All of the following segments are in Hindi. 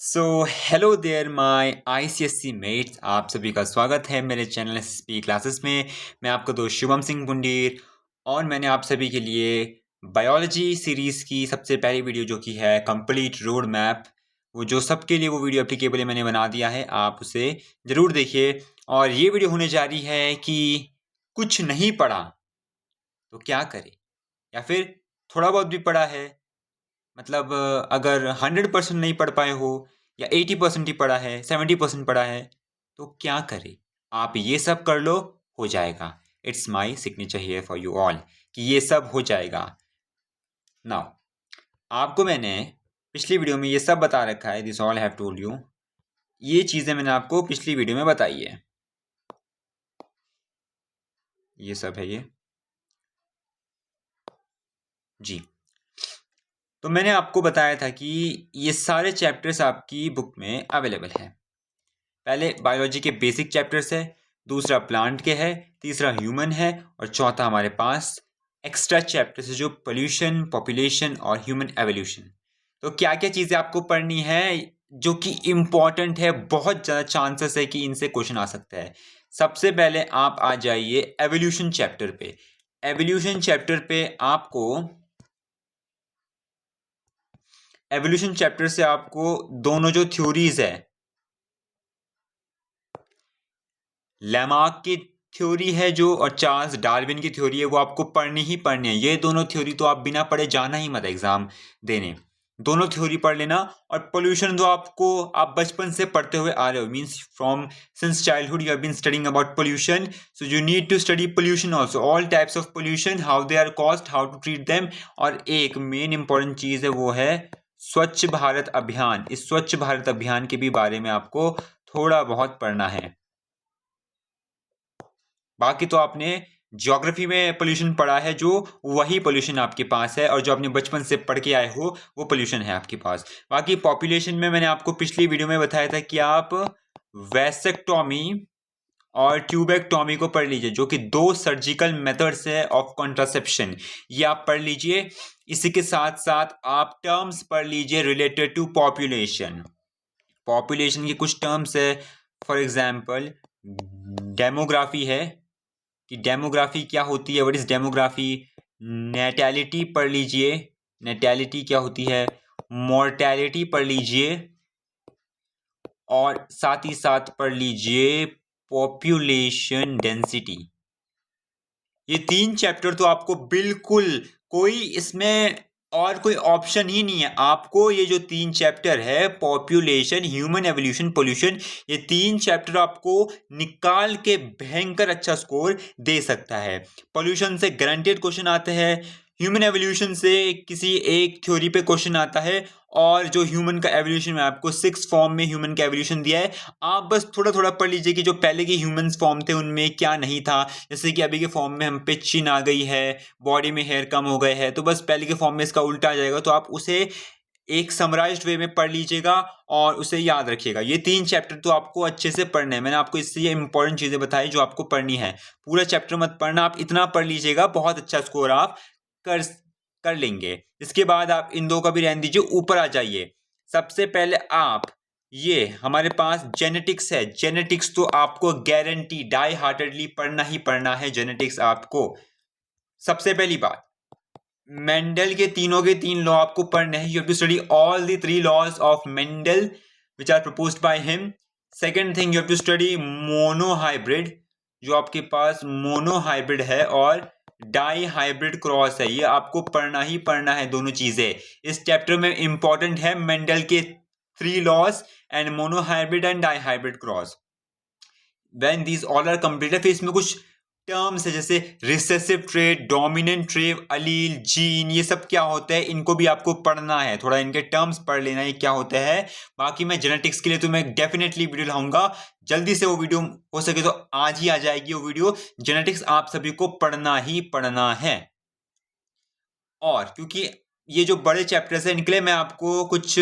So hello there my ICSC mates, आप सभी का स्वागत है मेरे चैनल एसएसपी क्लासेस में। मैं आपका दोस्त शुभम सिंह पुंडीर और मैंने आप सभी के लिए बायोलॉजी सीरीज़ की सबसे पहली वीडियो जो कि है कंप्लीट रोड मैप, वो जो सबके लिए वो वीडियो एप्लीकेबल है, मैंने बना दिया है। आप उसे ज़रूर देखिए। और ये वीडियो होने जा रही है कि कुछ नहीं पढ़ा तो क्या करें, या फिर थोड़ा बहुत भी पढ़ा है, मतलब अगर 100% नहीं पढ़ पाए हो या 80% ही पढ़ा है, 70% पढ़ा है, तो क्या करें? आप ये सब कर लो, हो जाएगा। It's my signature here for you all कि ये सब हो जाएगा। नाउ आपको मैंने पिछली वीडियो में ये सब बता रखा है, this all have told you. ये चीज़ें मैंने आपको पिछली वीडियो में बताई है। ये सब है ये जी। तो मैंने आपको बताया था कि ये सारे चैप्टर्स आपकी बुक में अवेलेबल हैं। पहले बायोलॉजी के बेसिक चैप्टर्स है, दूसरा प्लांट के है, तीसरा ह्यूमन है और चौथा हमारे पास एक्स्ट्रा चैप्टर्स है जो पोल्यूशन, पॉपुलेशन और ह्यूमन एवोल्यूशन। तो क्या क्या चीज़ें आपको पढ़नी है जो कि इम्पॉर्टेंट है, बहुत ज़्यादा चांसेस है कि इनसे क्वेश्चन आ सकता है। सबसे पहले आप आ जाइए एवोल्यूशन चैप्टर पे। एवोल्यूशन चैप्टर पे आपको एवोल्यूशन चैप्टर से आपको दोनों जो थ्योरीज है, लैमार्क की थ्योरी है जो और चार्ल्स डार्विन की थ्योरी है, वो आपको पढ़नी ही पढ़नी है। ये दोनों थ्योरी तो आप बिना पढ़े जाना ही मत एग्जाम देने। दोनों थ्योरी पढ़ लेना। और पोल्यूशन जो आप बचपन से पढ़ते हुए आ रहे हो, means from since childhood you have been studying about pollution, so you need to study pollution also, all types of pollution, how they are caused, how to treat them. और एक मेन इंपॉर्टेंट चीज है, वो है स्वच्छ भारत अभियान। इस स्वच्छ भारत अभियान के भी बारे में आपको थोड़ा बहुत पढ़ना है। बाकी तो आपने ज्योग्राफी में पोल्यूशन पढ़ा है, जो वही पोल्यूशन आपके पास है, और जो आपने बचपन से पढ़ के आए हो वो पोल्यूशन है आपके पास। बाकी पॉपुलेशन में मैंने आपको पिछली वीडियो में बताया था कि आप वैसेक्टोमी और ट्यूबेक्टोमी को पढ़ लीजिए, जो कि दो सर्जिकल मेथड्स है ऑफ कॉन्ट्रासेप्शन। ये आप पढ़ लीजिए। इसी के साथ साथ आप टर्म्स पढ़ लीजिए रिलेटेड टू पॉपुलेशन। पॉपुलेशन के कुछ टर्म्स है, फॉर एग्जाम्पल डेमोग्राफी है कि डेमोग्राफी क्या होती है, व्हाट इज डेमोग्राफी। नेटैलिटी पढ़ लीजिए, नेटैलिटी क्या होती है। मॉर्टैलिटी पढ़ लीजिए और साथ ही साथ पढ़ लीजिए पॉपुलेशन डेंसिटी। ये तीन चैप्टर तो आपको बिल्कुल, कोई इसमें और कोई ऑप्शन ही नहीं है। आपको ये जो तीन चैप्टर है, पॉपुलेशन, ह्यूमन एवोल्यूशन, पोल्यूशन, ये तीन चैप्टर आपको निकाल के भयंकर अच्छा स्कोर दे सकता है। पोल्यूशन से गारंटेड क्वेश्चन आते हैं, ह्यूमन एवोल्यूशन से किसी एक थ्योरी पे क्वेश्चन आता है, और जो ह्यूमन का एवोल्यूशन में आपको 6 फॉर्म में ह्यूमन का एवोल्यूशन दिया है। आप बस थोड़ा थोड़ा पढ़ लीजिए कि जो पहले के ह्यूमंस फॉर्म थे उनमें क्या नहीं था। जैसे कि अभी के फॉर्म में हम पे चिन आ गई है, बॉडी में हेयर कम हो गए हैं, तो बस पहले के फॉर्म में इसका उल्टा आ जाएगा। तो आप उसे एक समराइज्ड वे में पढ़ लीजिएगा और उसे याद रखिएगा। ये तीन चैप्टर तो आपको अच्छे से पढ़ने हैं। मैंने आपको इससे ये इंपॉर्टेंट चीजें बताई जो आपको पढ़नी है। पूरा चैप्टर मत पढ़ना, आप इतना पढ़ लीजिएगा, बहुत अच्छा स्कोर आप कर कर लेंगे। इसके बाद आप इन दो का भी रहने दीजिए, ऊपर आ जाइए। सबसे पहले आप, ये हमारे पास जेनेटिक्स है। जेनेटिक्स तो आपको गारंटी डाई हार्टेडली पढ़ना ही पढ़ना है जेनेटिक्स आपको। सबसे पहली बात, मेंडल के तीनों के तीन लॉ आपको पढ़ने हैं। You have to study all the 3 laws of Mendel which are proposed by him. Second thing, you have to study monohybrid, जो आपके पास मोनोहाइब्रिड है और डाई हाइब्रिड क्रॉस है। ये आपको पढ़ना ही पढ़ना है दोनों चीजें। इस चैप्टर में इंपॉर्टेंट है मेंडल के 3 laws and monohybrid and dihybrid cross. When these all are completed, फिर इसमें कुछ टर्म्स है जैसे recessive trait, dominant trait, allele, gene, ये सब क्या होता है, इनको भी आपको पढ़ना है। थोड़ा इनके टर्म्स पढ़ लेना है क्या होता है। बाकी मैं जेनेटिक्स के लिए तो मैं डेफिनेटली वीडियो लाऊंगा, जल्दी से वो वीडियो हो सके तो आज ही आ जाएगी वो वीडियो। जेनेटिक्स आप सभी को पढ़ना ही पढ़ना है। और क्योंकि ये जो बड़े चैप्टर्स हैं, इनके लिए मैं आपको कुछ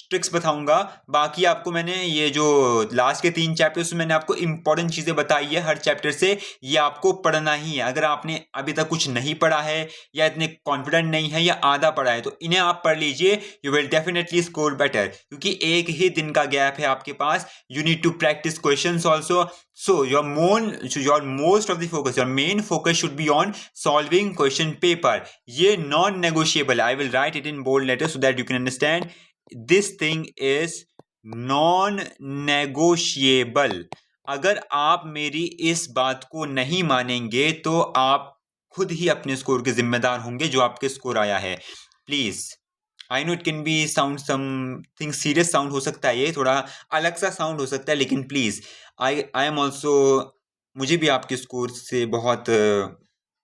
ट्रिक्स बताऊंगा। बाकी आपको मैंने ये जो लास्ट के 3 चैप्टर्स में मैंने आपको इंपॉर्टेंट चीज़ें बताई है हर चैप्टर से, ये आपको पढ़ना ही है। अगर आपने अभी तक कुछ नहीं पढ़ा है या इतने कॉन्फिडेंट नहीं है या आधा पढ़ा है तो इन्हें आप पढ़ लीजिए, you will definitely score better, क्योंकि एक ही दिन का गैप है आपके पास। You need to practice questions also, so your most of the focus, your main focus should be on solving question paper. ये non negotiable, I will write it in bold letters so that you can understand. This thing is non negotiable. अगर आप मेरी इस बात को नहीं मानेंगे तो आप खुद ही अपने स्कोर के जिम्मेदार होंगे जो आपके स्कोर आया है। Please, I know it can be sound something serious sound हो सकता है, ये थोड़ा अलग सा साउंड हो सकता है, लेकिन प्लीज आई एम ऑल्सो, मुझे भी आपके स्कोर से बहुत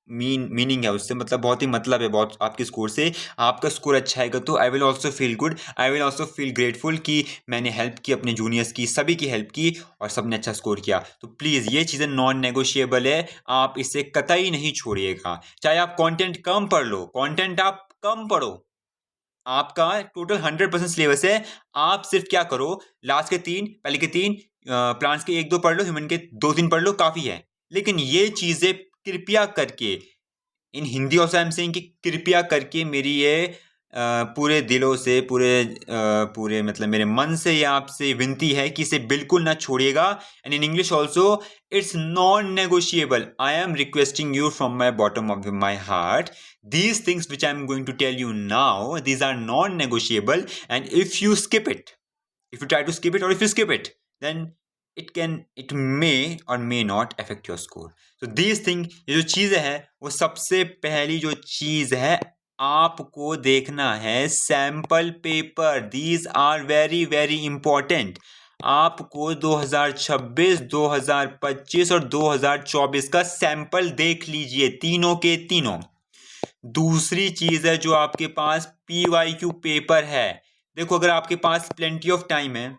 मीनिंग है उससे, मतलब बहुत ही मतलब है बहुत आपके स्कोर से। आपका स्कोर अच्छा आएगा तो I will also feel good, I will also feel grateful कि मैंने हेल्प की, अपने जूनियर्स की, सभी की हेल्प की और सबने अच्छा स्कोर किया। तो प्लीज़ ये चीज़ें नॉन नेगोशिएबल है, आप इसे कतई नहीं छोड़िएगा। चाहे आप कंटेंट कम पढ़ लो, कंटेंट आप कम पढ़ो, आपका टोटल 100% सिलेबस है। आप सिर्फ क्या करो, लास्ट के 3, पहले के 3, प्लांट्स के 1-2 पढ़ लो, ह्यूमन के 2-3 पढ़ लो, काफ़ी है। लेकिन ये चीज़ें कृपया करके, in Hindi also I am saying कि कृपया करके मेरी ये पूरे दिलों से, पूरे मतलब मेरे मन से ये आपसे विनती है कि इसे बिल्कुल ना छोड़िएगा। And in English also, it's non negotiable, I am requesting you from my bottom of my heart, these things which I'm going to tell you now, these are non-negotiable, and if you skip it, if you try to skip it or if you skip it, then it may or may not affect your score. So these things, ये जो चीज़ें है वो सबसे पहली जो चीज़ है आपको देखना है sample paper, these are very very important। आपको 2026, 2025 और 2024 का सैंपल देख लीजिए, तीनों के तीनों। दूसरी चीज है जो आपके पास PYQ पेपर है। देखो, अगर आपके पास प्लेंटी ऑफ टाइम है,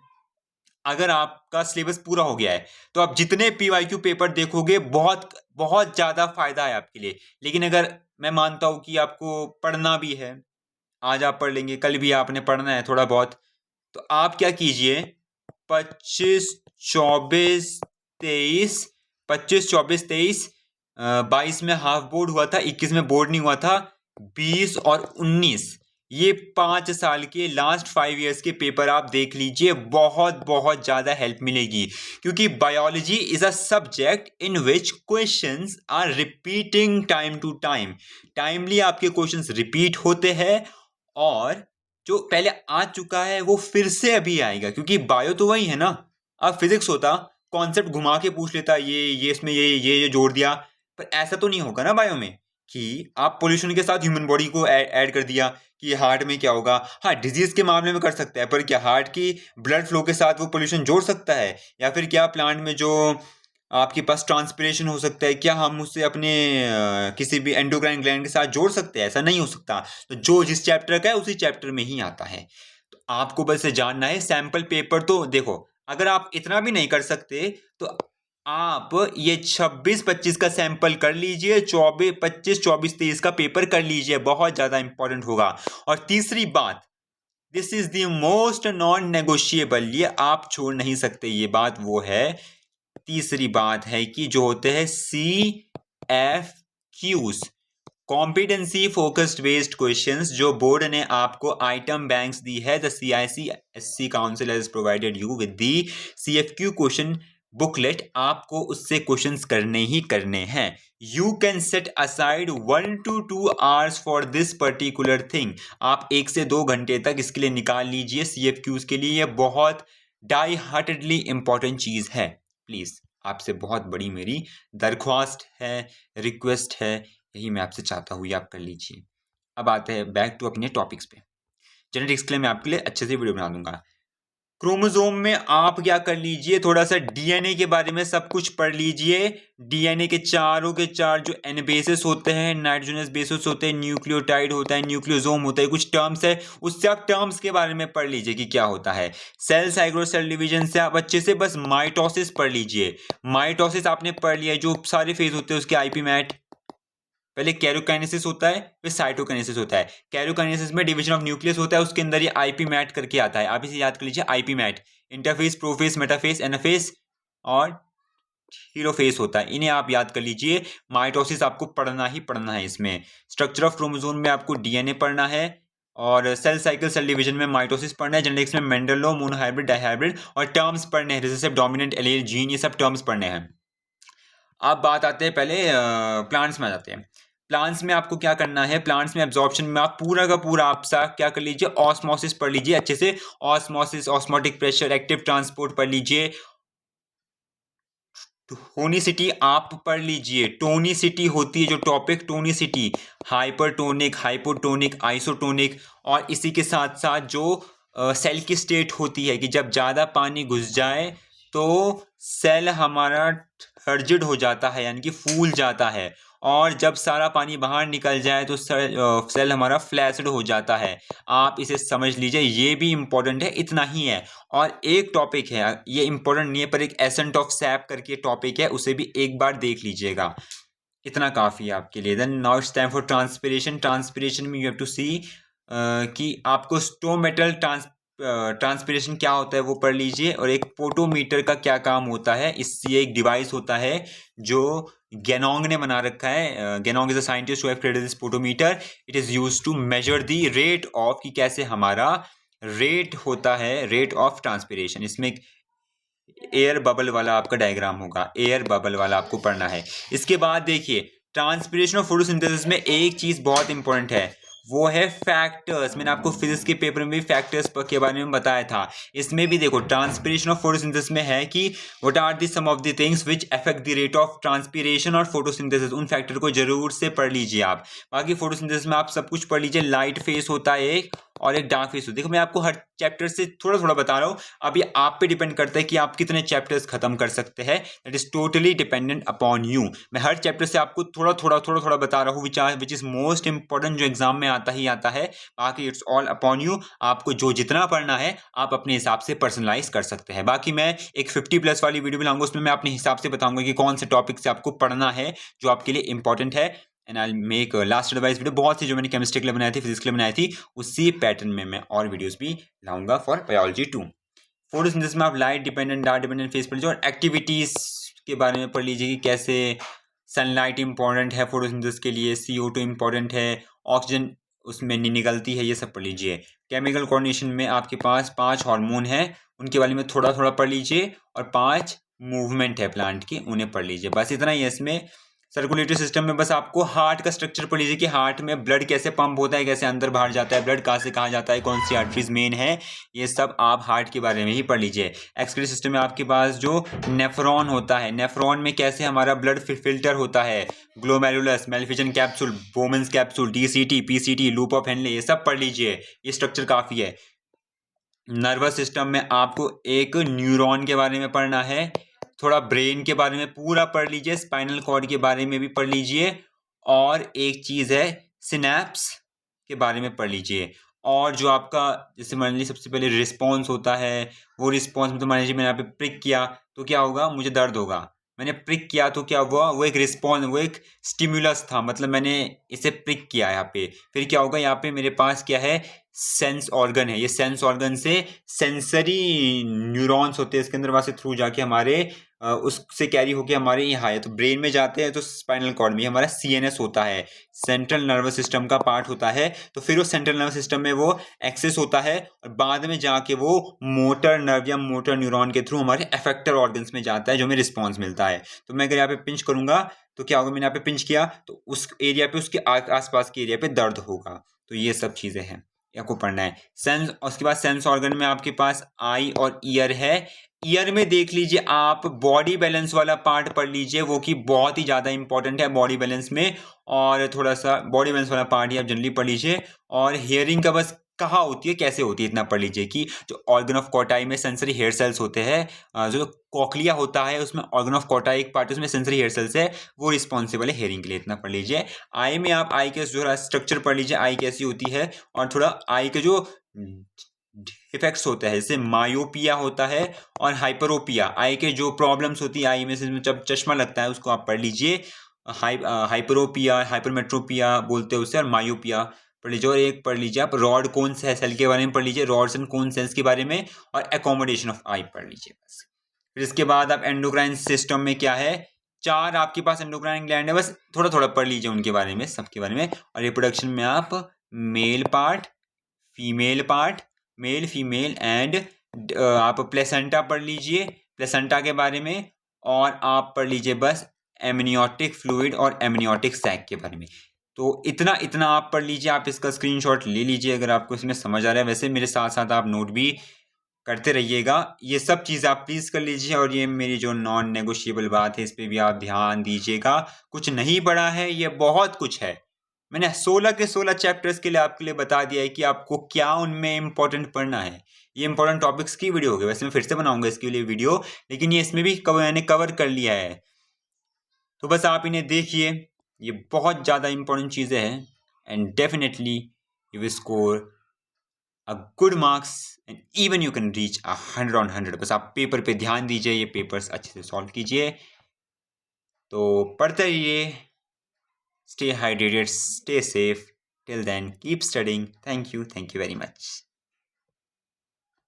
अगर आपका सिलेबस पूरा हो गया है तो आप जितने PYQ पेपर देखोगे बहुत बहुत ज़्यादा फायदा है आपके लिए। लेकिन अगर मैं मानता हूँ कि आपको पढ़ना भी है, आज आप पढ़ लेंगे, कल भी आपने पढ़ना है थोड़ा बहुत, तो आप क्या कीजिए, 25, 24, 23, 25, 24, 23, 22 में हाफ बोर्ड हुआ था, 21 में बोर्ड नहीं हुआ था, 20 और 19, ये 5 साल के लास्ट 5 ईयर्स के पेपर आप देख लीजिए, बहुत बहुत ज़्यादा हेल्प मिलेगी। क्योंकि biology is a subject in which questions are repeating time to time, timely आपके क्वेश्चंस रिपीट होते हैं और जो पहले आ चुका है वो फिर से अभी आएगा। क्योंकि बायो तो वही है ना, अब फिजिक्स होता कॉन्सेप्ट घुमा के पूछ लेता, ये इसमें ये जोड़ दिया, पर ऐसा तो नहीं होगा ना बायो में कि आप पोल्यूशन के साथ ह्यूमन बॉडी को ऐड कर दिया कि हार्ट में क्या होगा। हाँ, डिजीज के मामले में कर सकता है, पर क्या हार्ट की ब्लड फ्लो के साथ वो पोल्यूशन जोड़ सकता है? या फिर क्या प्लांट में जो आपके पास ट्रांसपिरेशन हो सकता है, क्या हम उससे अपने किसी भी एंडोक्राइन ग्लैंड के साथ जोड़ सकते हैं? ऐसा नहीं हो सकता। तो जो जिस चैप्टर का है उसी चैप्टर में ही आता है। तो आपको बस जानना है सैंपल पेपर। तो देखो, अगर आप इतना भी नहीं कर सकते तो आप ये 26-25 का सैंपल कर लीजिए, 25, 24, 23 का पेपर कर लीजिए, बहुत ज़्यादा इंपॉर्टेंट होगा। और तीसरी बात, this is the most non negotiable, ये आप छोड़ नहीं सकते, ये बात वो है, तीसरी बात है कि जो होते हैं CFQs, competency focused based questions, जो बोर्ड ने आपको आइटम बैंक्स दी है, the CICSC council has provided you with the CFQ question booklet, आपको उससे क्वेश्चंस करने ही करने हैं। You can set aside 1 to 2 hours for this particular thing, आप 1 से 2 घंटे तक इसके लिए निकाल लीजिए, CFQs के लिए। यह बहुत डाई हार्टेडली इंपॉर्टेंट चीज़ है। प्लीज़, आपसे बहुत बड़ी मेरी दरख्वास्त है, रिक्वेस्ट है, यही मैं आपसे चाहता हूँ, ये आप कर लीजिए। अब आते हैं बैक टू अपने टॉपिक्स पे। जेनेटिक्स के लिए मैं आपके लिए अच्छे से वीडियो बना दूंगा। क्रोमोसोम में आप क्या कर लीजिए, थोड़ा सा DNA के बारे में सब कुछ पढ़ लीजिए। DNA के चारों के चार जो N बेसिस होते हैं, नाइट्रोजनस बेसिस होते हैं, न्यूक्लियोटाइड होता है, न्यूक्लियोसोम होता है, कुछ टर्म्स है, उससे आप टर्म्स के बारे में पढ़ लीजिए कि क्या होता है। सेल साइक्लो सेल डिवीजन से आप अच्छे से बस माइटोसिस पढ़ लीजिए। माइटोसिस आपने पढ़ लिया, जो सारे फेज होते हैं उसके IP मैट, पहले कैरोकाइनेसिस होता है, फिर साइटोकाइनेसिस होता है। कैरोकाइनेसिस में डिवीजन ऑफ न्यूक्लियस होता है, उसके अंदर ये आईपी मैट करके आता है। आप इसे याद कर लीजिए, आईपी मैट, इंटरफेस, प्रोफेस, मेटाफेस, एनाफेस और हीलोफेस होता है। इन्हें आप याद कर लीजिए। माइटोसिस आपको पढ़ना ही पढ़ना है इसमें। स्ट्रक्चर ऑफ क्रोमोसोम में आपको डीएनए पढ़ना है, और सेल साइकिल, सेल डिवीजन में माइटोसिस पढ़ना है। जेनेटिक्स में मेंडल लॉ, मोनोहाइब्रिड, डाइहाइब्रिड और टर्म्स पढ़ने हैं, रिसेसिव, डोमिनेंट, एलील, जीन, ये सब टर्म्स पढ़ने हैं। अब बात आते हैं, पहले प्लांट्स में आ जाते हैं। प्लांट्स में आपको क्या करना है, प्लांट्स में एब्जॉर्प्शन में आप पूरा का पूरा आप क्या कर लीजिए, ऑस्मोसिस पढ़ लीजिए अच्छे से। Osmosis, osmotic pressure, active transport पढ़ लीजिए। टोनिसिटी आप पढ़ लीजिए। टोनिसिटी होती है जो topic, tonicity, hypertonic, hypotonic, isotonic, और इसी के साथ साथ जो सेल की स्टेट होती है कि जब ज़्यादा पानी घुस जाए तो सेल हमारा टर्जिड हो जाता है, यानी कि फूल जाता है, और जब सारा पानी बाहर निकल जाए तो सेल हमारा फ्लैसिड हो जाता है। आप इसे समझ लीजिए, ये भी इम्पोर्टेंट है, इतना ही है। और एक टॉपिक है, ये इम्पोर्टेंट नहीं है पर एक एसेंट ऑफ सैप करके टॉपिक है, उसे भी एक बार देख लीजिएगा, इतना काफ़ी है आपके लिए। Then now it's time for transpiration. Transpiration में यू हैव टू सी कि आपको स्टोमेटल ट्रांसपिरेशन क्या होता है वो पढ़ लीजिए, और एक पोटोमीटर का क्या काम होता है। इससे एक डिवाइस होता है जो गेनोंग ने बना रखा है। Ganong is a scientist who have created this potometer. It is used to measure the rate of, कि कैसे हमारा रेट होता है, रेट ऑफ ट्रांसपिरेशन। इसमें एयर बबल वाला आपका डायग्राम होगा, एयर बबल वाला आपको पढ़ना है। इसके बाद देखिए, ट्रांसपिरेशन ऑफ फोटोसिंथेसिस में एक चीज बहुत इंपॉर्टेंट है, वो है फैक्टर्स। मैंने आपको फिजिक्स के पेपर में भी फैक्टर्स के बारे में बताया था। इसमें भी देखो, ट्रांसपिरेशन ऑफ फोटोसिंथेसिस में है कि what are the some of the things which affect the rate of transpiration और फोटोसिंथेसिस। उन फैक्टर को जरूर से पढ़ लीजिए आप। बाकी फोटोसिंथेसिस में आप सब कुछ पढ़ लीजिए। लाइट फेस होता है एक, और एक डार्क फेस होता है। देखो, मैं आपको हर चैप्टर से थोड़ा थोड़ा बता रहा हूँ। अब ये आप पे डिपेंड करता है कि आप कितने चैप्टर्स खत्म कर सकते हैं। That is totally dependent upon you. मैं हर चैप्टर से आपको थोड़ा थोड़ा बता रहा हूँ, विच इज मोस्ट इंपॉर्टेंट, जो एग्जाम में आता ही आता है। बाकी इट्स ऑल अपॉन यू। आपको जो जितना पढ़ना है आप अपने हिसाब से पर्सनलाइज कर सकते हैं। बाकी मैं एक 50+ वाली वीडियो भी लाऊंगा, उसमें मैं अपने हिसाब से बताऊंगा कि कौन से टॉपिक से आपको पढ़ना है जो आपके लिए इंपॉर्टेंट है। And I make last advice video, बहुत सी जो मैंने केमिस्ट्री के लिए बनाई थी, फिजिक्स के लिए बनाई थी, उसी पैटर्न में मैं और वीडियोस भी लाऊंगा फॉर बायोलॉजी 2। फोटोसिंथेसिस में आप light dependent, dark dependent face पढ़ लीजिए, और एक्टिविटीज के बारे में पढ़ लीजिए कि कैसे सनलाइट इंपॉर्टेंट है फोटोसिंथेसिस के लिए, CO2 इंपॉर्टेंट है, ऑक्सीजन उसमें नहीं निकलती है, ये सब पढ़ लीजिए। केमिकल कोऑर्डिनेशन में आपके पास 5 हार्मोन है, उनके बारे में थोड़ा थोड़ा पढ़ लीजिए, और 5 मूवमेंट है प्लांट की, उन्हें पढ़ लीजिए। बस इतना ही है इसमें। सर्कुलेटरी सिस्टम में बस आपको हार्ट का स्ट्रक्चर पढ़ लीजिए कि हार्ट में ब्लड कैसे पंप होता है, कैसे अंदर बाहर जाता है, ब्लड कहाँ से कहाँ जाता है, कौन सी आर्टरीज मेन है, ये सब आप हार्ट के बारे में ही पढ़ लीजिए। एक्सक्रीटरी सिस्टम में आपके पास जो नेफ्रॉन होता है, नेफ्रॉन में कैसे हमारा ब्लड फिल्टर होता है, glomerulus, Malpighian capsule, Bowman's capsule, DCT, PCT, loop of Henle, ये सब पढ़ लीजिए, ये स्ट्रक्चर काफ़ी है। नर्वस सिस्टम में आपको एक न्यूरॉन के बारे में पढ़ना है, थोड़ा ब्रेन के बारे में पूरा पढ़ लीजिए, स्पाइनल कॉर्ड के बारे में भी पढ़ लीजिए, और एक चीज़ है सिनैप्स के बारे में पढ़ लीजिए। और जो आपका, जैसे मान लीजिए सबसे पहले रिस्पॉन्स होता है, वो रिस्पॉन्स में तो मान लीजिए मैंने यहाँ पे प्रिक किया तो क्या होगा, मुझे दर्द होगा। मैंने प्रिक किया तो क्या हुआ, वो एक रिस्पॉन्स, वो एक स्टिमुलस था, मतलब मैंने इसे प्रिक किया यहाँ पे। फिर क्या होगा, यहाँ पे मेरे पास क्या है, सेंस ऑर्गन है। ये सेंस ऑर्गन से सेंसरी न्यूरॉन्स होते हैं इसके अंदर, वहाँ से थ्रू जाके हमारे उससे कैरी होके हमारे यहाँ है तो ब्रेन में जाते हैं, तो स्पाइनल कॉर्ड में हमारा CNS होता है, सेंट्रल नर्वस सिस्टम का पार्ट होता है। तो फिर वो सेंट्रल नर्वस सिस्टम में वो एक्सेस होता है, और बाद में जाके वो मोटर नर्व या मोटर न्यूरॉन के थ्रू हमारे एफेक्टर ऑर्गन्स में जाता है, जो हमें रिस्पॉन्स मिलता है। तो मैं अगर यहाँ पे पिंच करूंगा तो क्या होगा, मैंने यहाँ पे पिंच किया तो उस एरिया पे, उसके आसपास के एरिया पे दर्द होगा। तो ये सब चीज़ें हैं, आपको पढ़ना है। सेंस, उसके बाद सेंस ऑर्गन में आपके पास आई और ईयर है। ईयर में देख लीजिए आप बॉडी बैलेंस वाला पार्ट पढ़ लीजिए, वो कि बहुत ही ज़्यादा इंपॉर्टेंट है बॉडी बैलेंस में, और थोड़ा सा बॉडी बैलेंस वाला पार्ट ही आप जनरली पढ़ लीजिए। और हियरिंग का बस कहाँ होती है, कैसे होती है, इतना पढ़ लीजिए कि जो ऑर्गन ऑफ कॉटाई में सेंसरी हेयर सेल्स होते हैं, जो कॉकलिया होता है उसमें ऑर्गन ऑफ कॉटाई एक पार्ट है, उसमें सेंसरी हेयर सेल्स है, वो रिस्पॉन्सिबल है हेयरिंग के लिए, इतना पढ़ लीजिए। आई में आप आई के जो स्ट्रक्चर पढ़ लीजिए, आई कैसी होती है, और थोड़ा आई के जो इफेक्ट्स होता है, जैसे मायोपिया होता है और हाइपरोपिया, आई के जो प्रॉब्लम्स होती है आई में से, जब चश्मा लगता है उसको आप पढ़ लीजिए। हाइपरोपिया, हाइपरमेट्रोपिया बोलते हैं उसे, और मायोपिया पढ़ लीजिए। और एक पढ़ लीजिए आप रॉड कोन सेल के बारे में पढ़ लीजिए, रॉड्स एंड कोन सेल्स के बारे में, और एकोमोडेशन ऑफ आई पढ़ लीजिए बस। फिर इसके बाद आप एंडोक्राइन सिस्टम में क्या है, 4 आपके पास एंडोक्राइन ग्लैंड है, बस थोड़ा थोड़ा पढ़ लीजिए उनके बारे में, सबके बारे में। और रिप्रोडक्शन में आप male part, female part, male female and आप प्लेसेंटा पढ़ लीजिए, प्लेसेंटा के बारे में। और आप पढ़ लीजिए बस एमनियोटिक फ्लूइड और एमनियोटिक सैक के बारे में। तो इतना आप पढ़ लीजिए, आप इसका स्क्रीनशॉट ले लीजिए अगर आपको इसमें समझ आ रहा है। वैसे मेरे साथ साथ आप नोट भी करते रहिएगा, ये सब चीज़ आप प्लीज़ कर लीजिए। और ये मेरी जो नॉन नेगोशिएबल बात है इस पर भी आप ध्यान दीजिएगा। कुछ नहीं पढ़ा है, ये बहुत कुछ है। मैंने 16 के 16 चैप्टर्स के लिए आपके लिए बता दिया है कि आपको क्या उनमें इंपॉर्टेंट पढ़ना है। ये इंपॉर्टेंट टॉपिक्स की वीडियो होगी, वैसे मैं फिर से बनाऊंगा इसके लिए वीडियो, लेकिन ये इसमें भी मैंने कवर कर लिया है। तो बस आप इन्हें देखिए, ये बहुत ज़्यादा इंपॉर्टेंट चीज़ें हैं, and definitely you will score a good marks and even you can reach 100 on 100। बस आप पेपर पे ध्यान दीजिए, ये पेपर्स अच्छे से सॉल्व कीजिए। तो पढ़ते रहिए, stay hydrated, stay safe. Till then, keep studying. Thank you very much.